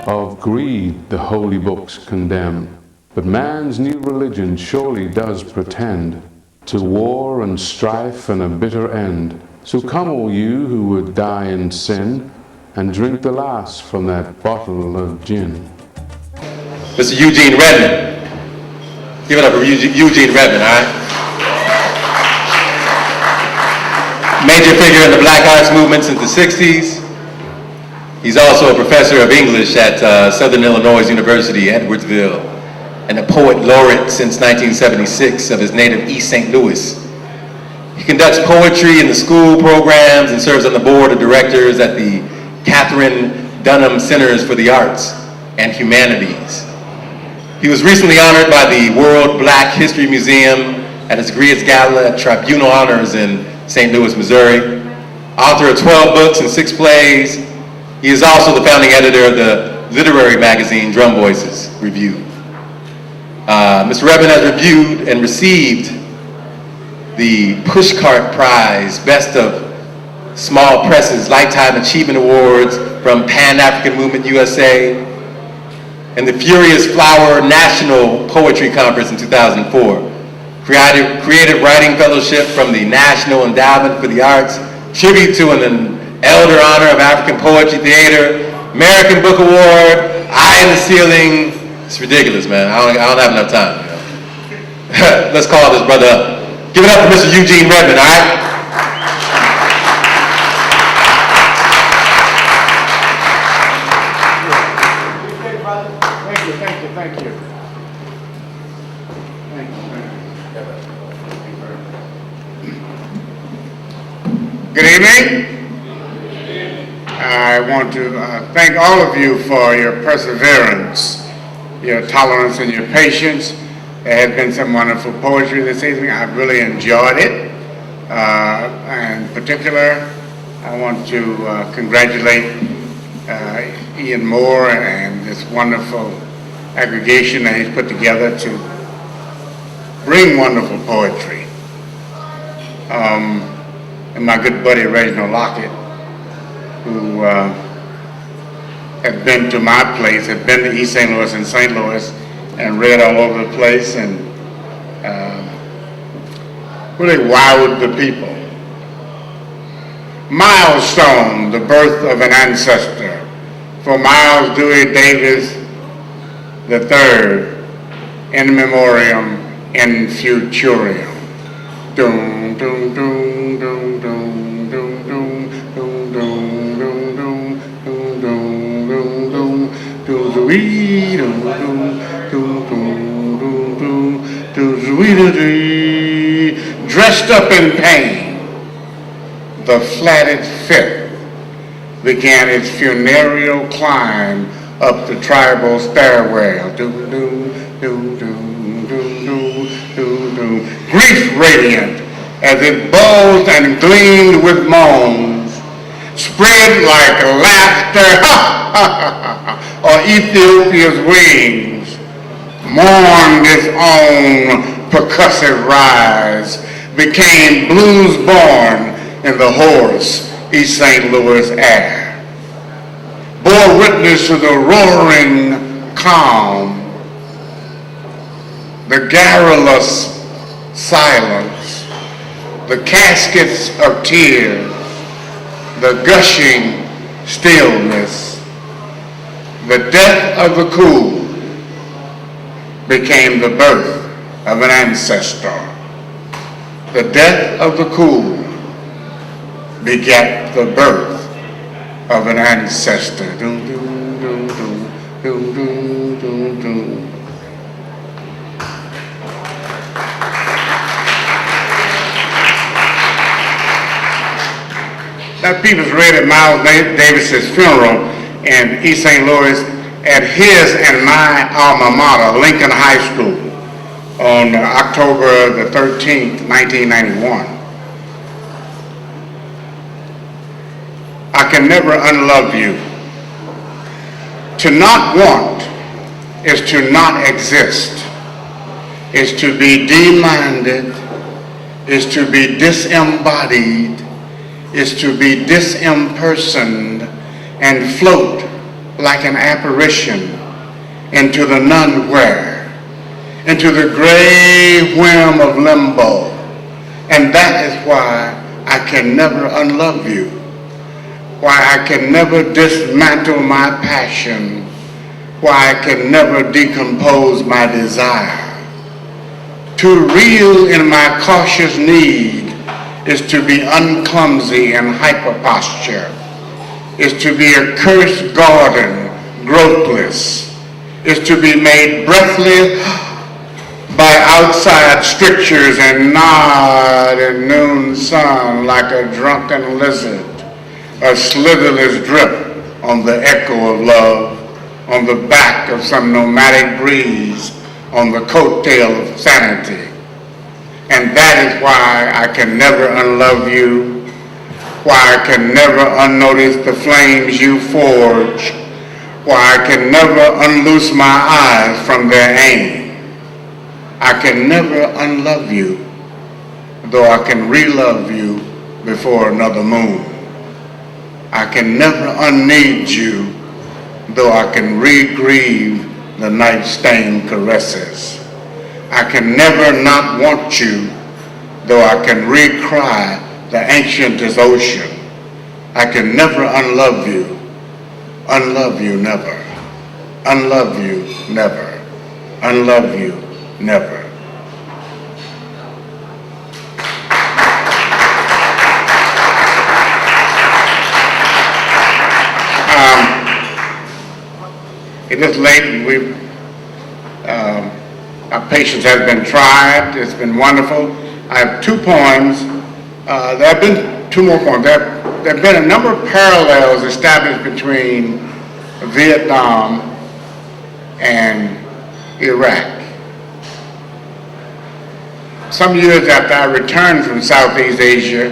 Of greed the holy books condemn, but man's new religion surely does pretend to war and strife and a bitter end. So come, all you who would die in sin, and drink the last from that bottle of gin. Mr. Eugene Redmond. Give it up for Eugene Redmond, all right? Major figure in the Black Arts movement since the 60s. He's also a professor of English at Southern Illinois University, Edwardsville, and a poet laureate since 1976 of his native East St. Louis. He conducts poetry in the school programs and serves on the board of directors at the Catherine Dunham Centers for the Arts and Humanities. He was recently honored by the World Black History Museum at his Griot's Gala at Tribunal Honors in St. Louis, Missouri. Author of 12 books and 6 plays, he is also the founding editor of the literary magazine Drum Voices Review. Mr. Redmond has reviewed and received the Pushcart Prize, Best of Small Presses Lifetime Achievement Awards from Pan-African Movement USA, and the Furious Flower National Poetry Conference in 2004. Creative Writing Fellowship from the National Endowment for the Arts, tribute to an Elder Honor of African Poetry Theater, American Book Award, Eye in the Ceiling. It's ridiculous, man. I don't have enough time. You know? Let's call this brother up. Give it up for Mr. Eugene Redmond, all right? Good evening. I want to thank all of you for your perseverance, your tolerance, and your patience. There has been some wonderful poetry this evening. I've really enjoyed it. In particular, I want to congratulate Ian Moore and this wonderful aggregation that he's put together to bring wonderful poetry. And my good buddy Reginald Lockett, who had been to my place, had been to East St. Louis and St. Louis and read all over the place and really wowed the people. Milestone, the birth of an ancestor, for Miles Dewey Davis III, in memoriam, in futurium. Dum, dum, dum, dum, dum, dum, dum, dum, dum, dum, dum, dum, dum, dressed up in pain, the flatted fifth began its funereal climb up the tribal stairwell. Grief radiant as it bulged and gleamed with moans, spread like laughter or Ethiopia's wings, mourned its own percussive rise, became blues born in the hoarse East St. Louis air, bore witness to the roaring calm, the garrulous silence, the caskets of tears, the gushing stillness. The death of the cool became the birth of an ancestor. The death of the cool begat the birth of an ancestor. Doom, doom, doom, doom, doom, doom, doom, doom. That piece was read at Miles Davis's funeral in East St. Louis at his and my alma mater, Lincoln High School, on October the 13th, 1991. I can never unlove you. To not want is to not exist, is to be deminded, is to be disembodied, is to be disimpersoned and float like an apparition into the nowhere, into the gray whim of limbo. And that is why I can never unlove you, why I can never dismantle my passion, why I can never decompose my desire. To reel in my cautious need is to be unclumsy and hyperposture, is to be a cursed garden, growthless, is to be made breathless by outside strictures and nod in noon sun like a drunken lizard, a slitherless drip on the echo of love, on the back of some nomadic breeze, on the coattail of sanity. And that is why I can never unlove you, why I can never unnotice the flames you forge, why I can never unloose my eyes from their aim. I can never unlove you, though I can re-love you before another moon. I can never unneed you, though I can re-grieve the night-stained caresses. I can never not want you, though I can re-cry the ancientest ocean. I can never unlove you never, unlove you never, unlove you never. It is late and our patience has been tried. It's been wonderful. I have 2 poems. There have been 2 more poems. There have been a number of parallels established between Vietnam and Iraq. Some years after I returned from Southeast Asia,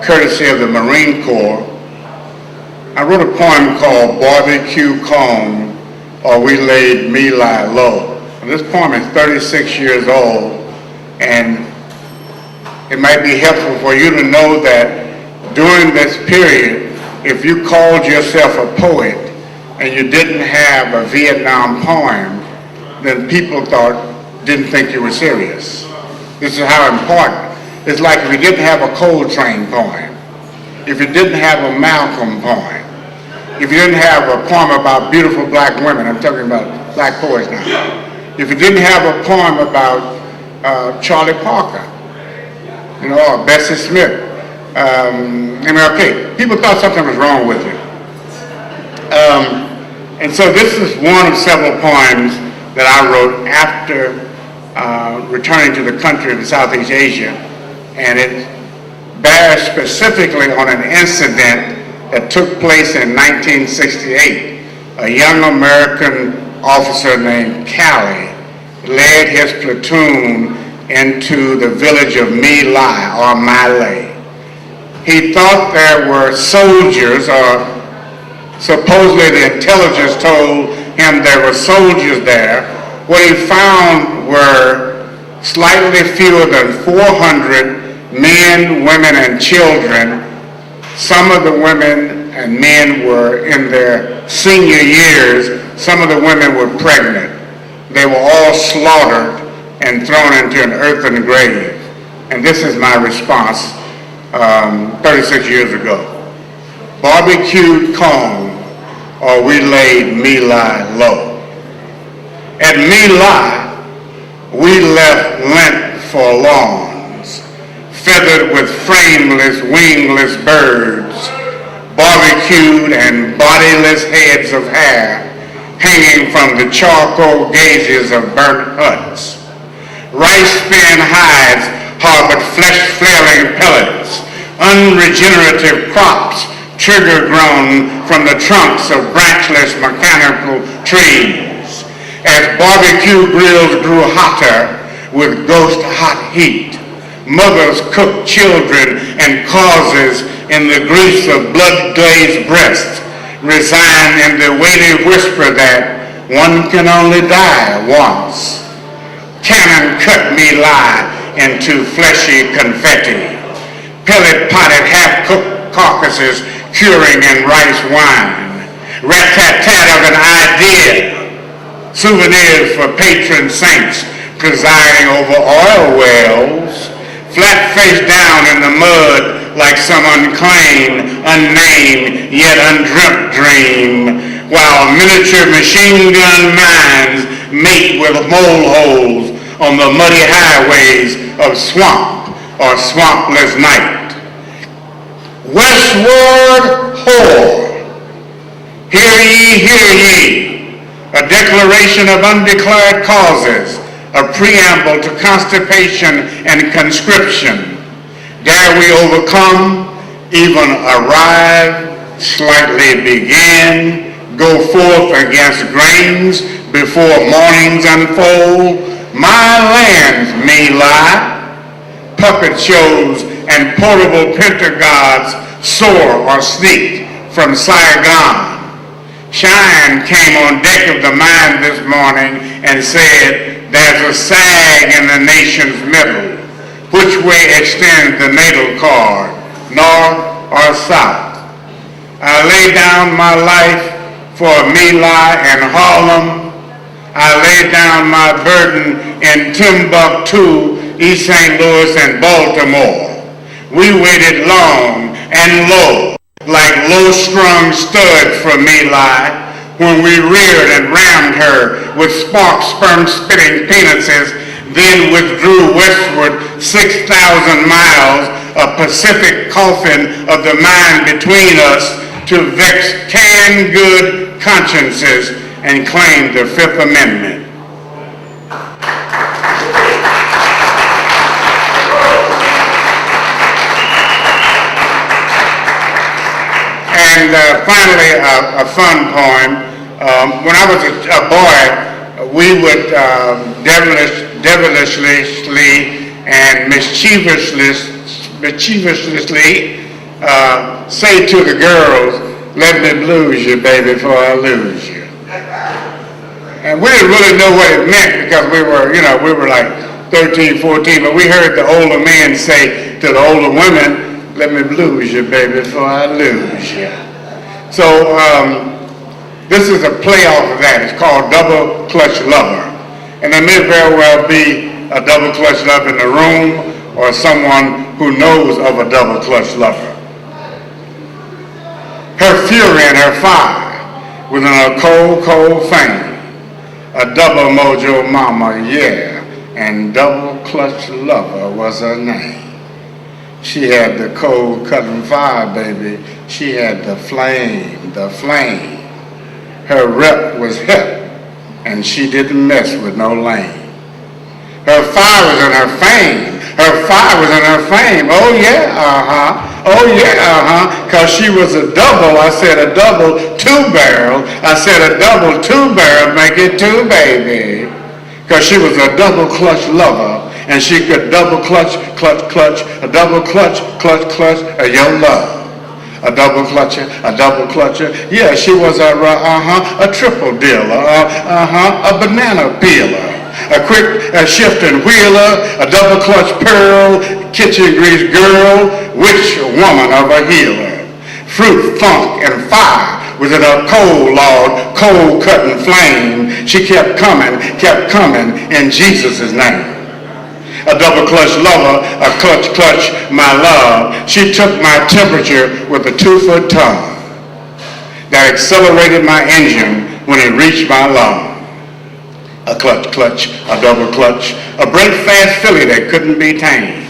courtesy of the Marine Corps, I wrote a poem called Barbecue Cone, or We Laid My Lie Low. And this poem is 36 years old, and it might be helpful for you to know that during this period, if you called yourself a poet and you didn't have a Vietnam poem, then people didn't think you were serious. This is how important. It's like if you didn't have a Coltrane poem, if you didn't have a Malcolm poem, if you didn't have a poem about beautiful black women, I'm talking about black poets now, if you didn't have a poem about Charlie Parker, or Bessie Smith, MLK, people thought something was wrong with you. And so this is one of several poems that I wrote after returning to the country of Southeast Asia, and it bears specifically on an incident that took place in 1968. A young American officer named Calley led his platoon into the village of My Lai, or My Lai. He thought there were soldiers, or supposedly the intelligence told him there were soldiers there. What he found were slightly fewer than 400 men, women, and children. Some of the women and men were in their senior years. Some of the women were pregnant. They were all slaughtered and thrown into an earthen grave. And this is my response 36 years ago. Barbecued cone, or we laid My Lai low. At My Lai, we left lint for lawns, feathered with frameless, wingless birds, barbecued and bodiless heads of hair hanging from the charcoal gazes of burnt huts. Rice-spin hides harbored flesh-flailing pellets, unregenerative crops trigger-grown from the trunks of branchless mechanical trees. As barbecue grills grew hotter with ghost-hot heat, mothers cooked children and causes in the grease of blood-glazed breasts, resigned in the weighty whisper that one can only die once. Cannon cut My Lai into fleshy confetti, pellet-potted half-cooked carcasses curing in rice wine, rat-tat-tat of an idea, souvenirs for patron saints presiding over oil wells, flat face down in the mud like some unclaimed, unnamed, yet undreamt dream, while miniature machine gun mines mate with mole holes on the muddy highways of swamp or swampless night. Westward whore, hear ye, a declaration of undeclared causes, a preamble to constipation and conscription. Dare we overcome, even arrive, slightly begin, go forth against grains before mornings unfold? My lands may lie, puppet shows and portable pentagods soar or sneak from Saigon. Shine came on deck of the mine this morning and said, there's a sag in the nation's middle. Which way extends the natal cord, north or south? I lay down my life for My Lai and Harlem. I lay down my burden in Timbuktu, East St. Louis, and Baltimore. We waited long and low, like low-strung studs for My Lai, when we reared and rammed her with spark sperm-spitting penises, then withdrew westward 6,000 miles, a Pacific coffin of the mind between us, to vex canned good consciences and claim the Fifth Amendment. And finally, a fun poem. When I was a boy, we would devilishly and mischievously say to the girls, let me blues you, baby, before I lose you. And we didn't really know what it meant because we were like 13, 14, but we heard the older men say to the older women, let me blues you, baby, before I lose you. So this is a play off of that. It's called Double Clutch Lover. And there may very well be a double clutch lover in the room or someone who knows of a double clutch lover. Her fury and her fire within a cold, cold fame. A double mojo mama, yeah, and double clutch lover was her name. She had the cold cutting fire, baby. She had the flame, the flame. Her rep was hip, and she didn't mess with no lame. Her fire was in her fame. Her fire was in her fame. Oh yeah, oh yeah, cause she was a double. I said a double two-barrel. I said a double two-barrel, make it two, baby. Cause she was a double clutch lover, and she could double clutch, a double clutch, your love. A double clutcher, yeah, she was a triple dealer, a banana peeler, a quick shifting wheeler, a double clutch pearl, kitchen grease girl, witch woman of a healer. Fruit, funk, and fire was in her cold, Lord, cold cutting flame. She kept coming in Jesus' name. A double clutch lover, a clutch, my love. She took my temperature with a 2-foot tongue that accelerated my engine when it reached my lung. A clutch, a double clutch, a break fast filly that couldn't be tamed.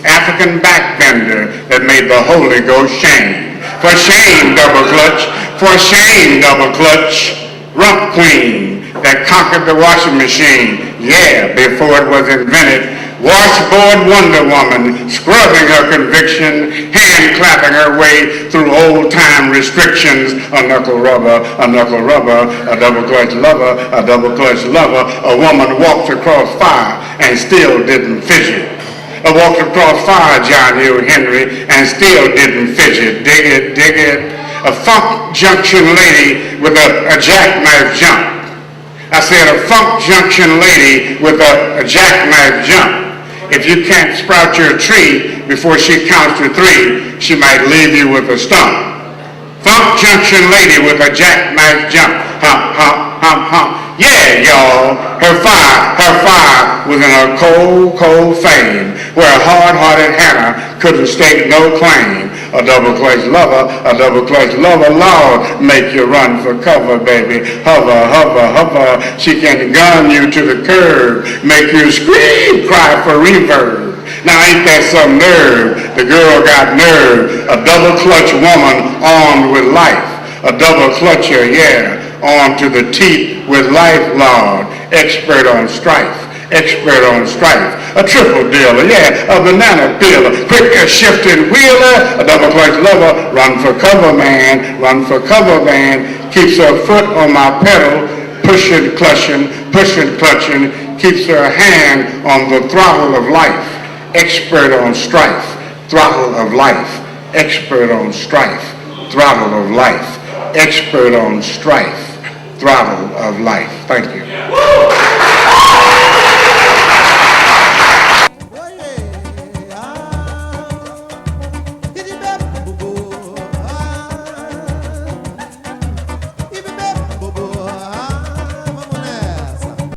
African backbender that made the Holy Ghost shame. For shame, double clutch, for shame, double clutch. Rump queen that conquered the washing machine, yeah, before it was invented. Washboard Wonder Woman, scrubbing her conviction, hand clapping her way through old-time restrictions. A knuckle rubber, a double clutch lover, a double clutch lover. A woman walked across fire and still didn't fidget. I walked across fire, John Hugh Henry, and still didn't fidget. Dig it. A funk junction lady with a jackknife jump. I said a funk junction lady with a jackknife jump. If you can't sprout your tree before she counts to 3, she might leave you with a stump. Funk Junction lady with a jackknife jump. Hump, hump, hump, hump. Yeah, y'all. Her fire was in a cold, cold fame where hard-hearted Hannah couldn't stake no claim. A double-clutch lover, Lord, make you run for cover, baby. Hover, hover, hover. She can gun you to the curb, make you scream, cry for reverb. Now ain't that some nerve? The girl got nerve. A double-clutch woman armed with life. A double-clutcher, yeah, armed to the teeth with life, Lord. Expert on strife. Expert on strife. A triple dealer, yeah, a banana peeler, quick as shifting wheeler, a double-clutch lover, run for cover, man, run for cover, man, keeps her foot on my pedal, pushing, clutching, keeps her hand on the throttle of life, expert on strife, throttle of life, expert on strife, throttle of life, expert on strife, throttle of life. Thank you.